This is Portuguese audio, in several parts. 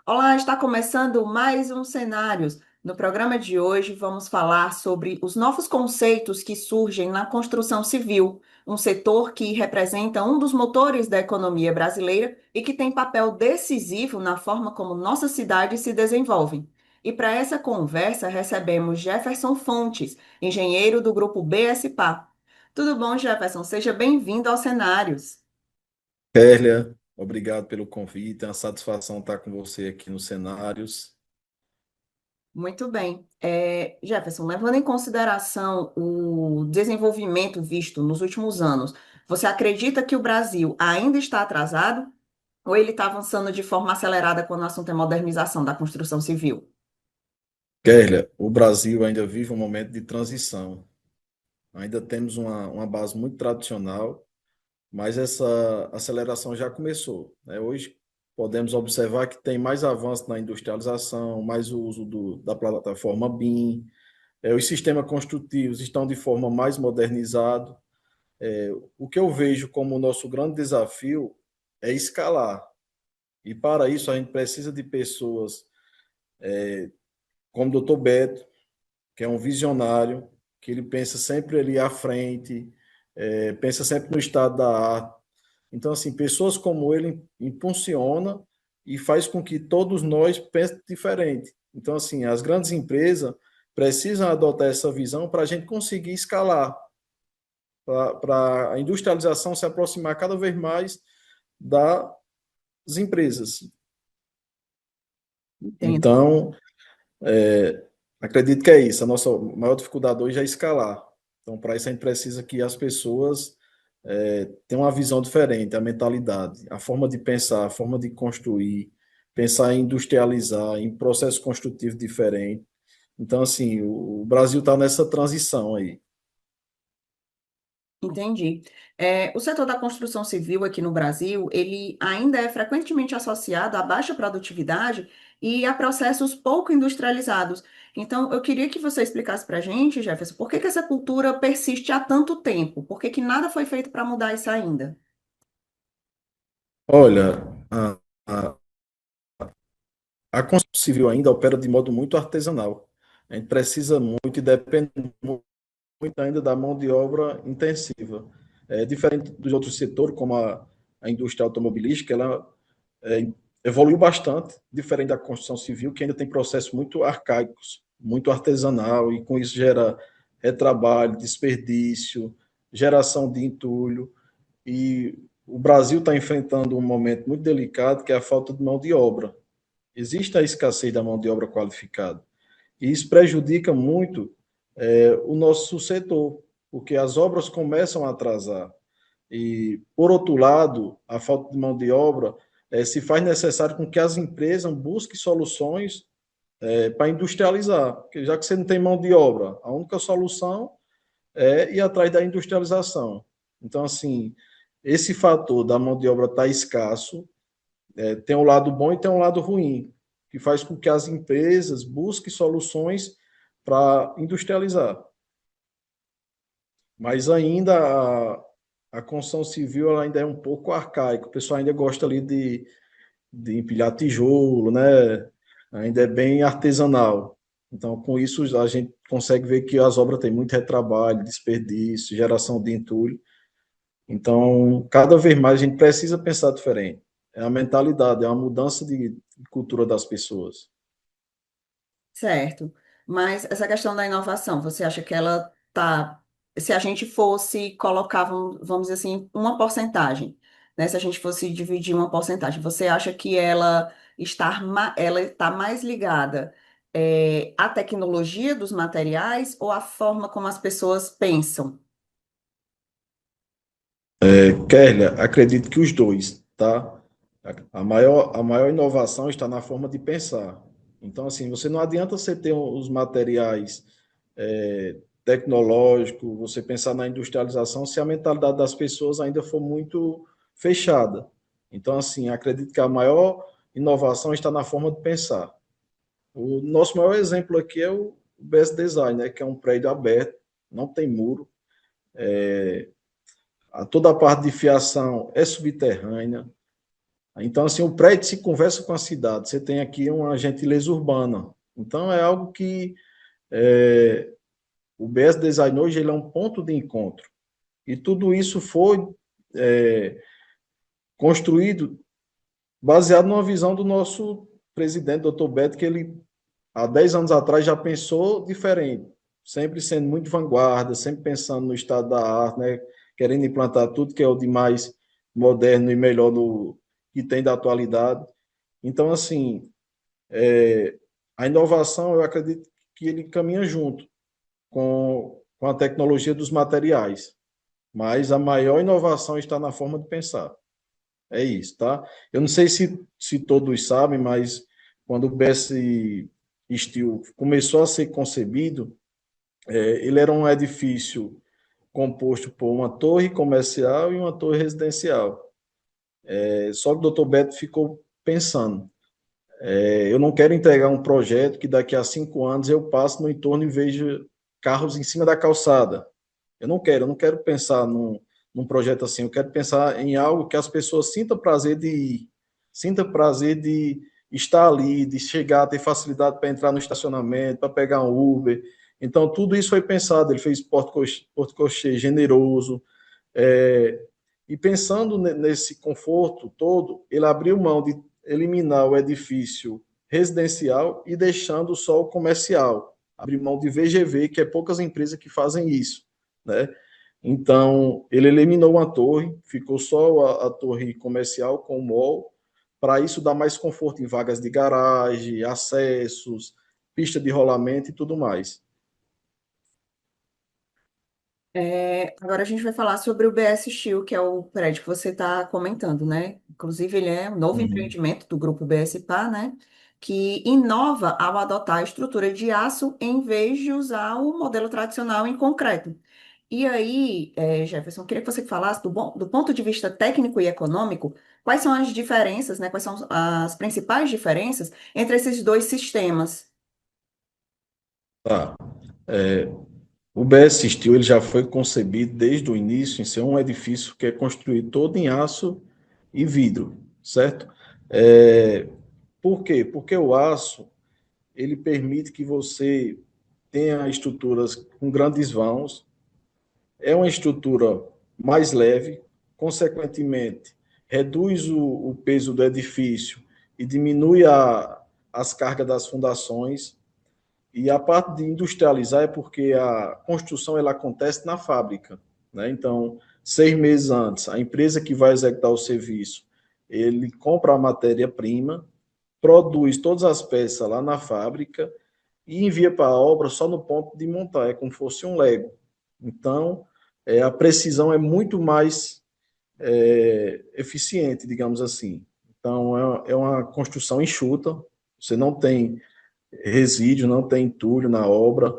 Olá, está começando mais um Cenários. No programa de hoje, vamos falar sobre os novos conceitos que surgem na construção civil, um setor que representa um dos motores da economia brasileira e que tem papel decisivo na forma como nossas cidades se desenvolvem. E para essa conversa, recebemos Jefferson Fontes, engenheiro do grupo BSPA. Tudo bom, Jefferson? Seja bem-vindo aos Cenários. Kélia, obrigado pelo convite. É uma satisfação estar com você aqui nos cenários. Muito bem. Jefferson, levando em consideração o desenvolvimento visto nos últimos anos, você acredita que o Brasil ainda está atrasado ou ele está avançando de forma acelerada quando o assunto é modernização da construção civil? Kélia, o Brasil ainda vive um momento de transição. Ainda temos uma base muito tradicional, mas essa aceleração já começou, né? Hoje podemos observar que tem mais avanço na industrialização, mais o uso da plataforma BIM, os sistemas construtivos estão de forma mais modernizada. O que eu vejo como o nosso grande desafio é escalar. E para isso a gente precisa de pessoas como o Dr. Beto, que é um visionário, que ele pensa sempre ali à frente, pensa sempre no estado da arte. Então, assim, pessoas como ele impulsiona e faz com que todos nós pensem diferente. Então, assim, as grandes empresas precisam adotar essa visão para a gente conseguir escalar, para a industrialização se aproximar cada vez mais das empresas. Entendo. Então, acredito que é isso. A nossa maior dificuldade hoje é escalar. Então, para isso, a gente precisa que as pessoas tenham uma visão diferente, a mentalidade, a forma de pensar, a forma de construir, pensar em industrializar, em processo construtivo diferente. Então, assim, o Brasil está nessa transição aí. Entendi. O setor da construção civil aqui no Brasil, ele ainda é frequentemente associado à baixa produtividade e a processos pouco industrializados. Então, eu queria que você explicasse para a gente, Jefferson, por que que essa cultura persiste há tanto tempo? Por que que nada foi feito para mudar isso ainda? Olha, a, a construção civil ainda opera de modo muito artesanal. A gente precisa muito e depende muito ainda da mão de obra intensiva. É diferente dos outros setores, como a indústria automobilística, ela é, evoluiu bastante, diferente da construção civil, que ainda tem processos muito arcaicos, muito artesanal, e com isso gera retrabalho, desperdício, geração de entulho. E o Brasil está enfrentando um momento muito delicado, que é a falta de mão de obra. Existe a escassez da mão de obra qualificada. E isso prejudica muito o nosso setor, porque as obras começam a atrasar. E, por outro lado, a falta de mão de obra se faz necessário com que as empresas busquem soluções para industrializar, porque já que você não tem mão de obra, a única solução é ir atrás da industrialização. Então, assim, esse fator da mão de obra estar escasso tem um lado bom e tem um lado ruim, que faz com que as empresas busquem soluções para industrializar. Mas ainda a construção civil ela ainda é um pouco arcaica. O pessoal ainda gosta ali de empilhar tijolo, né? Ainda é bem artesanal. Então, com isso, a gente consegue ver que as obras têm muito retrabalho, desperdício, geração de entulho. Então, cada vez mais a gente precisa pensar diferente. É a mentalidade, é uma mudança de cultura das pessoas. Certo. Mas essa questão da inovação, você acha que ela tá, se a gente fosse colocar, vamos dizer assim, uma porcentagem, né? Se a gente fosse dividir uma porcentagem, você acha que ela está mais ligada à tecnologia dos materiais ou à forma como as pessoas pensam? Kélia, acredito que os dois, tá? A maior inovação está na forma de pensar. Então, assim, você não adianta você ter os materiais tecnológicos, você pensar na industrialização, se a mentalidade das pessoas ainda for muito fechada. Então, assim, acredito que a maior inovação está na forma de pensar. O nosso maior exemplo aqui é o Best Design, né, que é um prédio aberto, não tem muro, toda a parte de fiação é subterrânea. Então, assim, o prédio se conversa com a cidade. Você tem aqui uma gentileza urbana. Então, é algo que o BS Design hoje ele é um ponto de encontro. E tudo isso foi construído baseado numa visão do nosso presidente, doutor Beto, que ele, há 10 anos atrás, já pensou diferente, sempre sendo muito vanguarda, sempre pensando no estado da arte, né? Querendo implantar tudo que é o de mais moderno e melhor que tem da atualidade. Então, assim, a inovação, eu acredito que ele caminha junto com a tecnologia dos materiais, mas a maior inovação está na forma de pensar. É isso, tá? Eu não sei se todos sabem, mas quando o BS Steel começou a ser concebido, ele era um edifício composto por uma torre comercial e uma torre residencial. Só que o Dr. Beto ficou pensando, eu não quero entregar um projeto que daqui a 5 anos eu passe no entorno e veja carros em cima da calçada. Eu não quero pensar num projeto assim, eu quero pensar em algo que as pessoas sintam prazer de ir, sintam prazer de estar ali, de chegar, ter facilidade para entrar no estacionamento, para pegar um Uber. Então, tudo isso foi pensado, ele fez porte-cochê generoso, e pensando nesse conforto todo, ele abriu mão de eliminar o edifício residencial e deixando só o comercial. Abriu mão de VGV, que é poucas empresas que fazem isso, né? Então, ele eliminou uma torre, ficou só a torre comercial com o mall, para isso dar mais conforto em vagas de garagem, acessos, pista de rolamento e tudo mais. Agora a gente vai falar sobre o BS Steel, que é o prédio que você está comentando, né? Inclusive, ele é um novo Uhum. empreendimento do grupo BSPA, né? Que inova ao adotar a estrutura de aço em vez de usar o modelo tradicional em concreto. E aí, Jefferson, queria que você falasse do ponto de vista técnico e econômico, quais são as diferenças, né? Quais são as principais diferenças entre esses dois sistemas? Tá. O BS Steel ele já foi concebido desde o início em ser um edifício que é construído todo em aço e vidro, certo? Por quê? Porque o aço ele permite que você tenha estruturas com grandes vãos, é uma estrutura mais leve, consequentemente reduz o peso do edifício e diminui as cargas das fundações. E a parte de industrializar é porque a construção ela acontece na fábrica, né? Então, 6 meses antes, a empresa que vai executar o serviço, ele compra a matéria-prima, produz todas as peças lá na fábrica e envia para a obra só no ponto de montar, é como se fosse um Lego. Então, a precisão é muito mais eficiente, digamos assim. Então, é uma construção enxuta, você não tem resíduo, não tem entulho na obra.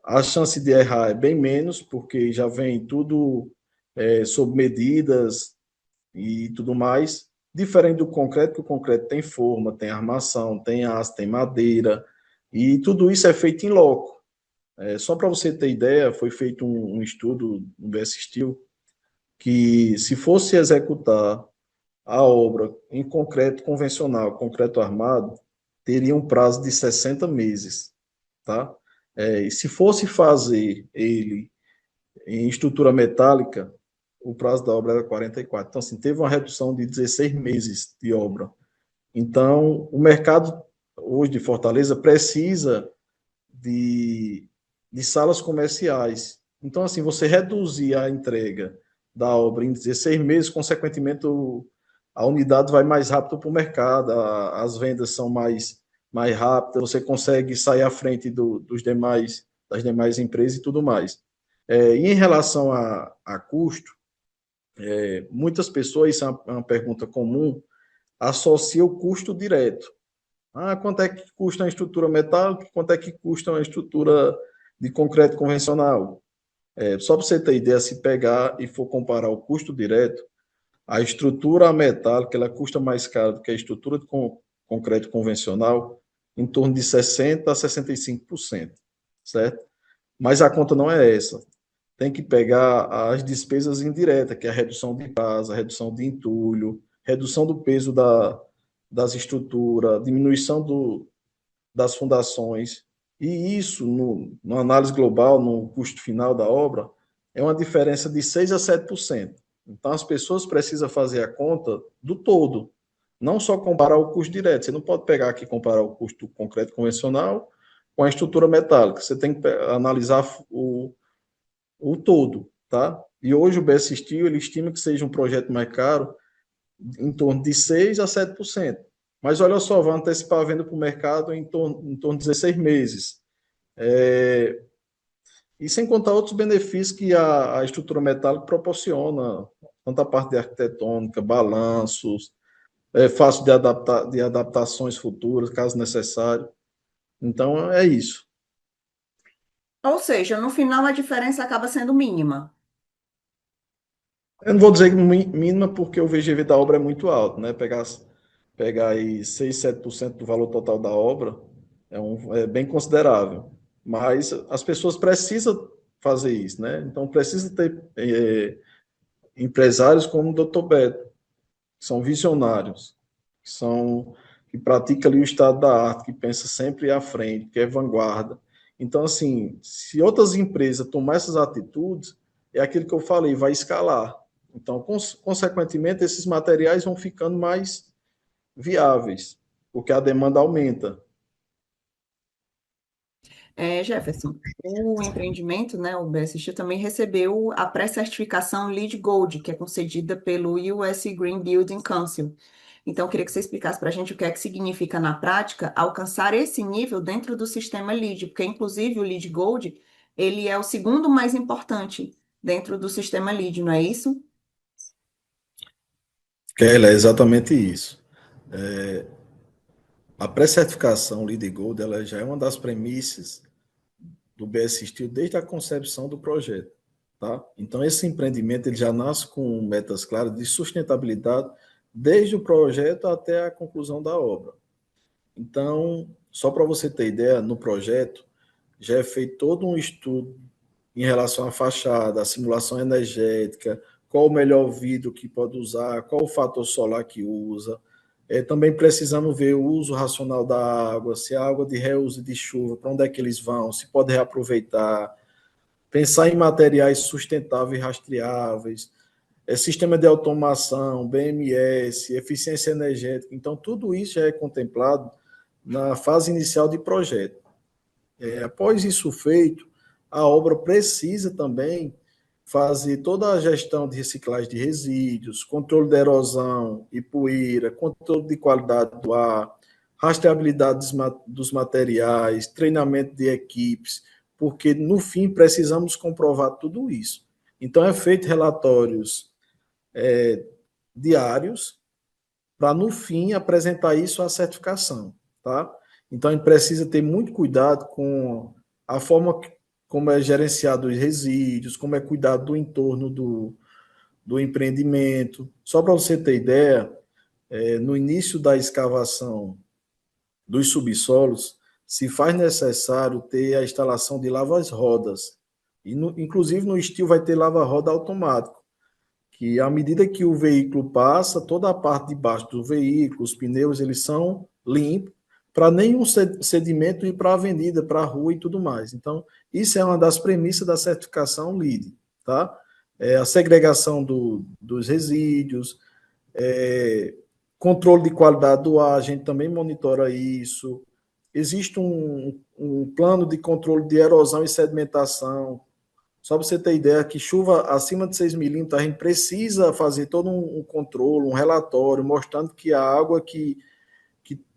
A chance de errar é bem menos, porque já vem tudo sob medidas e tudo mais. Diferente do concreto, que o concreto tem forma, tem armação, tem aço, tem madeira, e tudo isso é feito em loco. Só para você ter ideia, foi feito um estudo no BS Steel que, se fosse executar a obra em concreto convencional, concreto armado, teria um prazo de 60 meses, tá? E se fosse fazer ele em estrutura metálica, o prazo da obra era 44. Então, assim, teve uma redução de 16 meses de obra. Então, o mercado hoje de Fortaleza precisa de, de salas comerciais. Então, assim, você reduzir a entrega da obra em 16 meses, consequentemente, a unidade vai mais rápido para o mercado, as vendas são mais rápidas, você consegue sair à frente das demais empresas e tudo mais. E em relação a custo, muitas pessoas, isso é uma pergunta comum, associam o custo direto. Quanto é que custa uma estrutura metálica? Quanto é que custa uma estrutura de concreto convencional? Só para você ter ideia, se pegar e for comparar o custo direto, a estrutura metálica ela custa mais caro do que a estrutura concreto convencional em torno de 60% a 65%, certo? Mas a conta não é essa. Tem que pegar as despesas indiretas, que é a redução de casa, a redução de entulho, redução do peso das estruturas, diminuição das fundações. E isso, no análise global, no custo final da obra, é uma diferença de 6% a 7%. Então, as pessoas precisam fazer a conta do todo, não só comparar o custo direto. Você não pode pegar aqui e comparar o custo concreto convencional com a estrutura metálica. Você tem que analisar o todo, tá? E hoje o BS Steel, ele estima que seja um projeto mais caro em torno de 6% a 7%. Mas olha só, vai antecipar a venda para o mercado em torno de 16 meses. E sem contar outros benefícios que a estrutura metálica proporciona, tanto a parte de arquitetônica, balanços, fácil de adaptações futuras, caso necessário. Então, é isso. Ou seja, no final a diferença acaba sendo mínima. Eu não vou dizer mínima porque o VGV da obra é muito alto, né? Pegar aí 6, 7% do valor total da obra é bem considerável. Mas as pessoas precisam fazer isso, né? Então precisa ter empresários como o Dr. Beto, que são visionários, que praticam ali o estado da arte, que pensa sempre à frente, que é vanguarda. Então, assim, se outras empresas tomar essas atitudes, é aquilo que eu falei, vai escalar. Então, consequentemente, esses materiais vão ficando mais viáveis, porque a demanda aumenta. Jefferson, o empreendimento, né, o BSX, também recebeu a pré-certificação LEED Gold, que é concedida pelo US Green Building Council. Então, eu queria que você explicasse para a gente o que é que significa na prática alcançar esse nível dentro do sistema LEED, porque, inclusive, o LEED Gold, ele é o segundo mais importante dentro do sistema LEED, não é isso? Kelly, é exatamente isso. A pré-certificação LEED Gold, ela já é uma das premissas do BS Steel desde a concepção do projeto, tá? Então esse empreendimento ele já nasce com metas claras de sustentabilidade desde o projeto até a conclusão da obra. Então, só para você ter ideia, no projeto já é feito todo um estudo em relação à fachada, à simulação energética, qual o melhor vidro que pode usar, qual o fator solar que usa. Também precisamos ver o uso racional da água, se é água de reuso de chuva, para onde é que eles vão, se pode reaproveitar, pensar em materiais sustentáveis e rastreáveis, sistema de automação, BMS, eficiência energética. Então, tudo isso já é contemplado na fase inicial de projeto. Após isso feito, a obra precisa também fazer toda a gestão de reciclagem de resíduos, controle da erosão e poeira, controle de qualidade do ar, rastreabilidade dos materiais, treinamento de equipes, porque no fim precisamos comprovar tudo isso. Então, é feito relatórios diários para no fim apresentar isso à certificação, tá? Então a gente precisa ter muito cuidado com a forma como é gerenciado os resíduos, como é cuidado do entorno do empreendimento. Só para você ter ideia, no início da escavação dos subsolos, se faz necessário ter a instalação de lavas-rodas. E inclusive no estilo vai ter lava-roda automático que à medida que o veículo passa, toda a parte de baixo do veículo, os pneus, eles são limpos, para nenhum sedimento ir para a avenida, para a rua e tudo mais. Então, isso é uma das premissas da certificação LEED, tá? A segregação dos resíduos, controle de qualidade do ar, a gente também monitora isso. Existe um plano de controle de erosão e sedimentação, só para você ter ideia que chuva acima de 6 milímetros, a gente precisa fazer todo um controle, um relatório, mostrando que a água que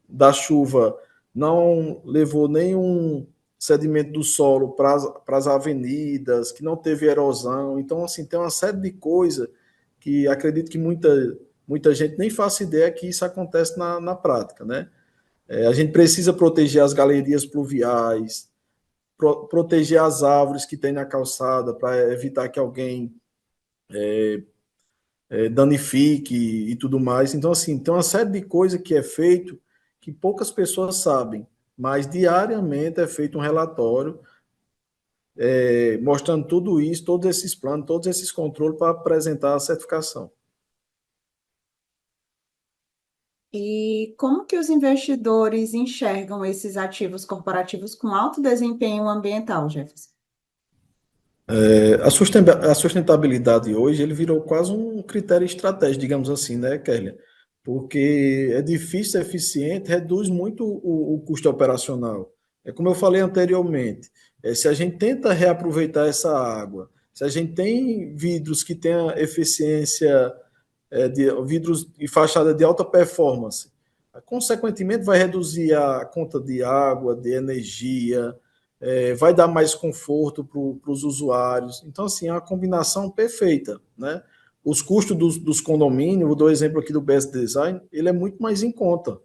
da chuva não levou nenhum sedimento do solo para as avenidas, que não teve erosão. Então, assim, tem uma série de coisas que acredito que muita gente nem faça ideia que isso acontece na prática, né? A gente precisa proteger as galerias pluviais, proteger as árvores que tem na calçada para evitar que alguém danifique e tudo mais. Então, assim, tem uma série de coisas que é feito que poucas pessoas sabem, mas diariamente é feito um relatório mostrando tudo isso, todos esses planos, todos esses controles para apresentar a certificação. E como que os investidores enxergam esses ativos corporativos com alto desempenho ambiental, Jefferson? A sustentabilidade hoje ele virou quase um critério estratégico, digamos assim, né, Kélia? Porque é difícil, é eficiente, reduz muito o custo operacional. É como eu falei anteriormente, se a gente tenta reaproveitar essa água, se a gente tem vidros que tenham eficiência, de vidros e fachada de alta performance, consequentemente vai reduzir a conta de água, de energia, vai dar mais conforto para os usuários. Então, assim, é uma combinação perfeita, né? Os custos dos condomínios, vou dar o exemplo aqui do Best Design, ele é muito mais em conta,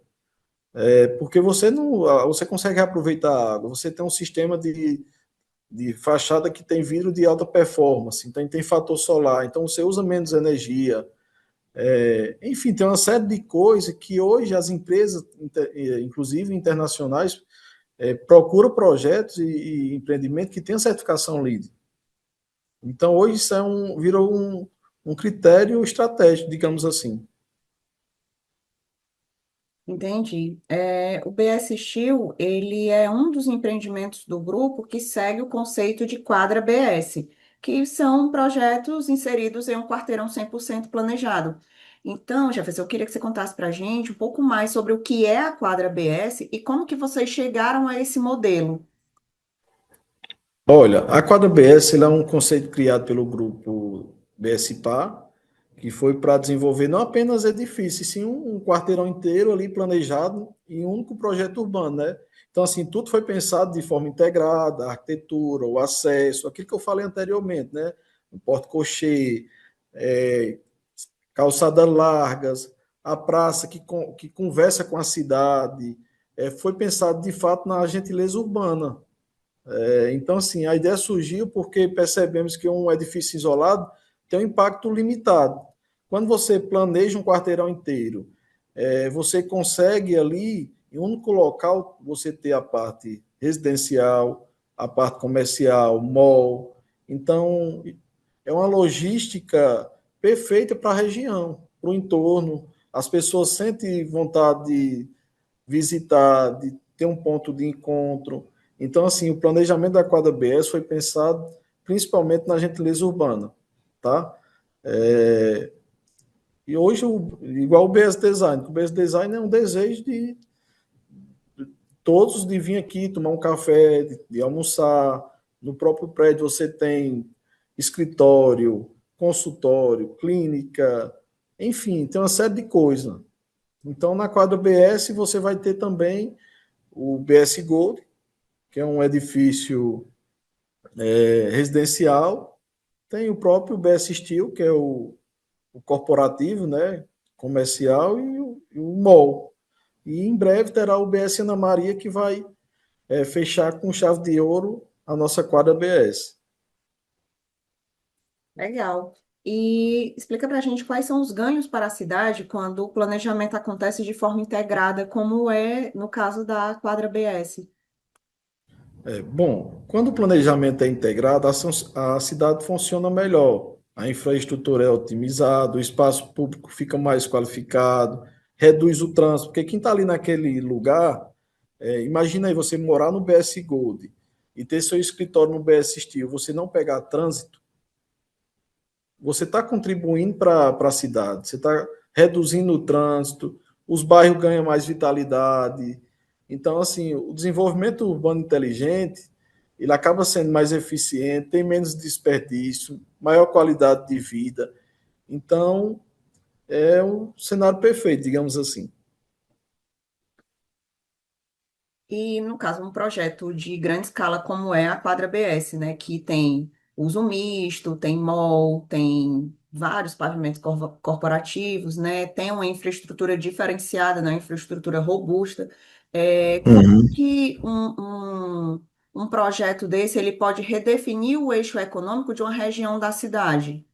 porque você não, você consegue aproveitar a água, você tem um sistema de fachada que tem vidro de alta performance, então tem fator solar, então você usa menos energia, enfim, tem uma série de coisas que hoje as empresas, inclusive internacionais, procuram projetos e empreendimentos que tenham certificação LEED. Então, hoje isso virou um critério estratégico, digamos assim. Entendi. O BS Steel, ele é um dos empreendimentos do grupo que segue o conceito de quadra BS, que são projetos inseridos em um quarteirão 100% planejado. Então, Jefferson, eu queria que você contasse para a gente um pouco mais sobre o que é a quadra BS e como que vocês chegaram a esse modelo. Olha, a quadra BS é um conceito criado pelo grupo BSPA, que foi para desenvolver não apenas edifícios, sim um quarteirão inteiro ali planejado em um único projeto urbano, né? Então, assim, tudo foi pensado de forma integrada, a arquitetura, o acesso, aquilo que eu falei anteriormente, né? O porte-cochê, é, calçadas largas, a praça que conversa com a cidade, foi pensado de fato na gentileza urbana. Então, assim, a ideia surgiu porque percebemos que um edifício isolado tem um impacto limitado. Quando você planeja um quarteirão inteiro, você consegue ali, em um único local, você ter a parte residencial, a parte comercial, mall. Então, é uma logística perfeita para a região, para o entorno. As pessoas sentem vontade de visitar, de ter um ponto de encontro. Então, assim, o planejamento da quadra BS foi pensado principalmente na gentileza urbana, tá? É, e hoje, igual o BS Design, o BS Design é um desejo de todos de vir aqui tomar um café, de almoçar. No próprio prédio você tem escritório, consultório, clínica, enfim, tem uma série de coisas. Então, na quadra BS, você vai ter também o BS Gold, que é um edifício residencial, tem o próprio BS Steel, que é o corporativo, né, comercial, e o mall. E em breve terá o BS Ana Maria, que vai fechar com chave de ouro a nossa quadra BS. Legal. E explica para a gente quais são os ganhos para a cidade quando o planejamento acontece de forma integrada, como é no caso da quadra BS. Bom, quando o planejamento é integrado, a cidade funciona melhor, a infraestrutura é otimizada, o espaço público fica mais qualificado, reduz o trânsito, porque quem está ali naquele lugar, imagina aí você morar no BS Gold e ter seu escritório no BS Steel, você não pegar trânsito, você está contribuindo para a cidade, você está reduzindo o trânsito, os bairros ganham mais vitalidade. Então, assim, o desenvolvimento urbano inteligente, ele acaba sendo mais eficiente, tem menos desperdício, maior qualidade de vida. Então, é um cenário perfeito, digamos assim. E, no caso, um projeto de grande escala como é a quadra BS, né, que tem uso misto, tem mall, tem vários pavimentos corporativos, né, tem uma infraestrutura diferenciada, né, uma infraestrutura robusta. Como Uhum. que um projeto desse ele pode redefinir o eixo econômico de uma região da cidade?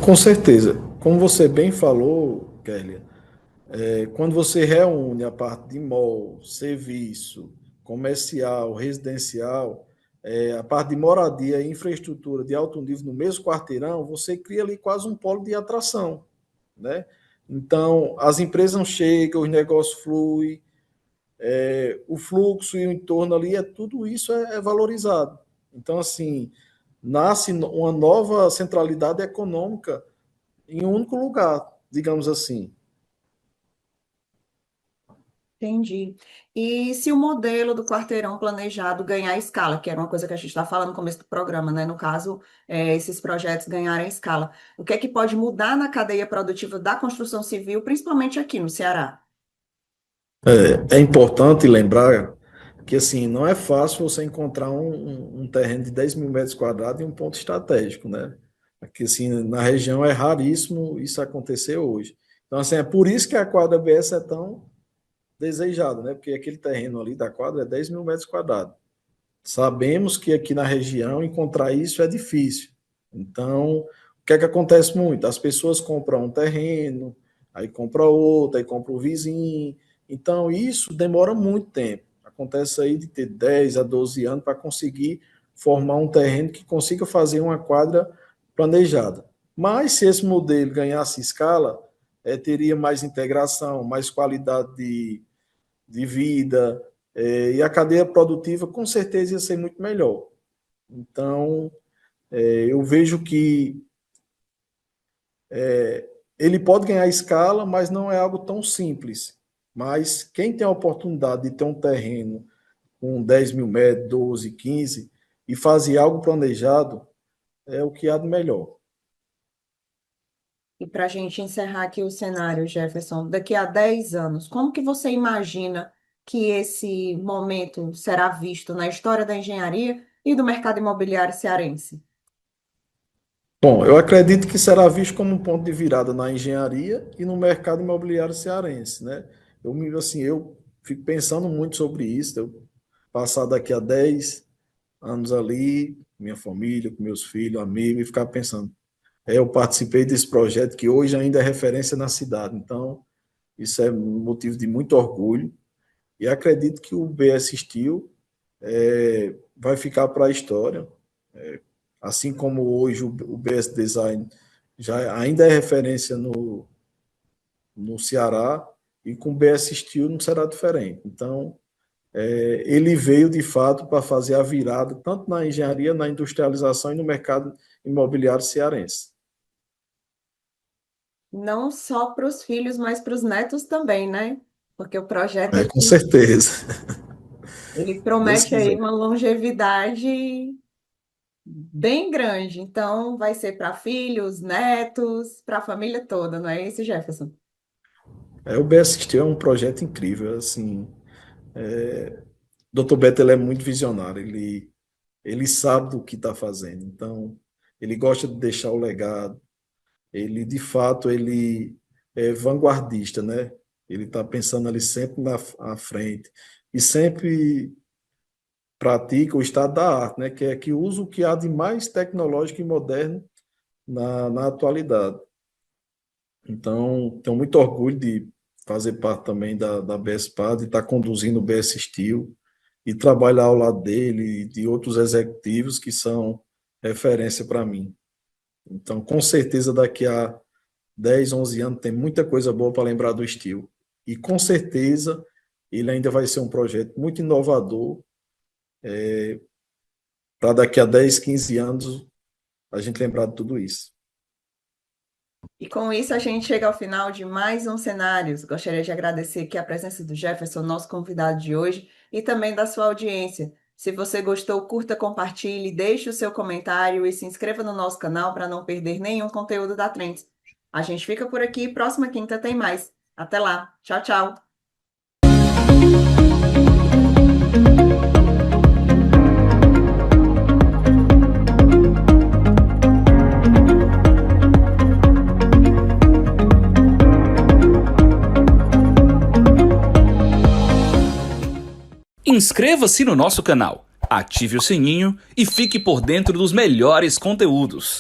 Com certeza. Como você bem falou, Kélia, Quando você reúne a parte de mall, serviço, comercial, residencial, a parte de moradia e infraestrutura de alto nível no mesmo quarteirão, você cria ali quase um polo de atração, né? Então, as empresas não chegam, os negócios fluem, o fluxo e o entorno ali, tudo isso é valorizado. Então, assim, nasce uma nova centralidade econômica em um único lugar, digamos assim. Entendi. E se o modelo do quarteirão planejado ganhar escala, que era uma coisa que a gente está falando no começo do programa, né? No caso, esses projetos ganharem escala, o que é que pode mudar na cadeia produtiva da construção civil, principalmente aqui no Ceará? É importante lembrar que assim não é fácil você encontrar um terreno de 10 mil metros quadrados em um ponto estratégico, né? Aqui assim na região é raríssimo isso acontecer hoje. Então assim é por isso que a quadra BS é tão desejada, né? Porque aquele terreno ali da quadra é 10 mil metros quadrados. Sabemos que aqui na região encontrar isso é difícil. Então, o que é que acontece muito? As pessoas compram um terreno, aí compra outro, aí compra o vizinho. Então, isso demora muito tempo. Acontece aí de ter 10 a 12 anos para conseguir formar um terreno que consiga fazer uma quadra planejada. Mas se esse modelo ganhasse escala, teria mais integração, mais qualidade de vida, e a cadeia produtiva com certeza ia ser muito melhor. Então, eu vejo que ele pode ganhar escala, mas não é algo tão simples. Mas quem tem a oportunidade de ter um terreno com 10 mil metros, 12, 15, e fazer algo planejado, é o que há de melhor. E para a gente encerrar aqui o cenário, Jefferson, daqui a 10 anos, como que você imagina que esse momento será visto na história da engenharia e do mercado imobiliário cearense? Bom, eu acredito que será visto como um ponto de virada na engenharia e no mercado imobiliário cearense, né? Eu fico pensando muito sobre isso, eu passar daqui a 10 anos ali, minha família, com meus filhos, amigos, e ficar pensando, eu participei desse projeto que hoje ainda é referência na cidade, então isso é um motivo de muito orgulho, e acredito que o BS Steel vai ficar para a história, assim como hoje o BS Design já ainda é referência no Ceará, e com o BS Steel não será diferente. Então, ele veio de fato para fazer a virada, tanto na engenharia, na industrialização e no mercado imobiliário cearense. Não só para os filhos, mas para os netos também, né? Porque o projeto Com ele, certeza, ele se Deus promete aí quiser. uma longevidade bem grande. Então, vai ser para filhos, netos, para a família toda, não é isso, Jefferson? O BS Steel é um projeto incrível, assim, Dr. Beto ele é muito visionário, ele sabe do que está fazendo, então ele gosta de deixar o legado, ele de fato ele é vanguardista, né? Ele está pensando ali sempre à frente e sempre pratica o estado da arte, né? Que usa o que há de mais tecnológico e moderno na atualidade. Então, tenho muito orgulho de fazer parte também da BSPA, de estar conduzindo o BS Steel e trabalhar ao lado dele e de outros executivos que são referência para mim. Então, com certeza, daqui a 10, 11 anos, tem muita coisa boa para lembrar do Steel. E com certeza, ele ainda vai ser um projeto muito inovador para daqui a 10, 15 anos a gente lembrar de tudo isso. E com isso a gente chega ao final de mais um Cenários. Gostaria de agradecer aqui a presença do Jefferson, nosso convidado de hoje, e também da sua audiência. Se você gostou, curta, compartilhe, deixe o seu comentário e se inscreva no nosso canal para não perder nenhum conteúdo da Trends. A gente fica por aqui, próxima quinta tem mais. Até lá. Tchau, tchau. Inscreva-se no nosso canal, ative o sininho e fique por dentro dos melhores conteúdos.